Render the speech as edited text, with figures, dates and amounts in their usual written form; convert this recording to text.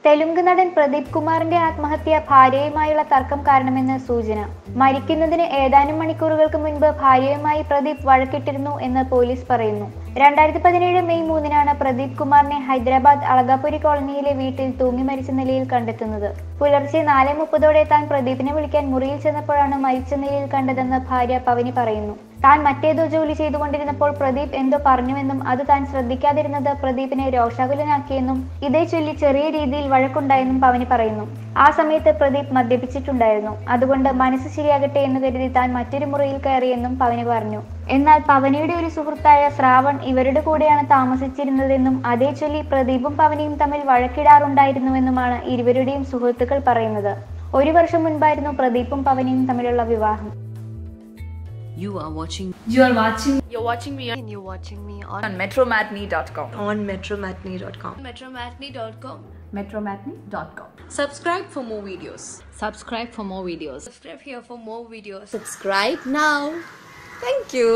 തെലുങ്ക് നടൻ പ്രദീപ് കുമാറിന്റെ ആത്മഹത്യ ഭാര്യയുമായുള്ള തർക്കം കാരണമെന്ന് സൂചന. മരിക്കുന്നതിന് ഏതാനും മണിക്കൂറുകൾക്ക് മുൻപ് ഭാര്യയുമായി പ്രദീപ് വഴക്കിട്ടിരുന്നു എന്ന് പോലീസ് പറയുന്നു. 2017 മെയ് 3-നാണ് പ്രദീപ് കുമാറിനെ ഹൈദരാബാദ് അളകാപുരി കോളനിയിലെ വീട്ടിൽ തൂങ്ങി മരിച്ച നിലയിൽ കണ്ടെത്തുന്നത്. പുലർച്ചെ 4:30 താൻ പ്രദീപിനെ വിളിക്കാൻ മുറിയിൽ ചെന്നപ്പോഴാണ് മരിച്ച നിലയിൽ കണ്ടതെന്ന് ഭാര്യ പവനി പറയുന്നു. താൻ മറ്റേതോ ജോലി ചെയ്തുകൊണ്ടിരുന്നപ്പോൾ പ്രദീപ് എന്തോ പറഞ്ഞുവെന്നും അത് താൻ ശ്രദ്ധിക്കാതിരുന്നത് പ്രദീപിനെ രോഷാകുലനാക്കിയെന്നും ഇതേ ചൊല്ലി ചെറിയ രീതിയിൽ വഴക്കുണ്ടായെന്നും പവനി പറയുന്നു. ആ സമയത്ത് പ്രദീപ് മദ്യപിച്ചിട്ടുണ്ടായിരുന്നു. അതുകൊണ്ട് മനസ്സ് ശരിയാകട്ടെ എന്ന് കരുതി താൻ മറ്റൊരു മുറിയിൽ കയറിയെന്നും പവനി പറഞ്ഞു. എന്നാൽ പവനിയുടെ ഒരു സുഹൃത്തായ ശ്രാവൺ ഇവരുടെ കൂടെയാണ് താമസിച്ചിരുന്നതെന്നും അതേ ചൊല്ലി പ്രദീപും പവനിയും തമ്മിൽ വഴക്കിടാറുണ്ടായിരുന്നുവെന്നുമാണ് ഇരുവരുടെയും സുഹൃത്തുക്കൾ പറയുന്നത്. 1 വർഷം മുൻപായിരുന്നു പ്രദീപും പവനിയും തമ്മിലുള്ള വിവാഹം. You're watching me on metromatney.com. metromatney.com. Subscribe for more videos. Subscribe for more videos. Subscribe here for more videos. Subscribe now. Thank you.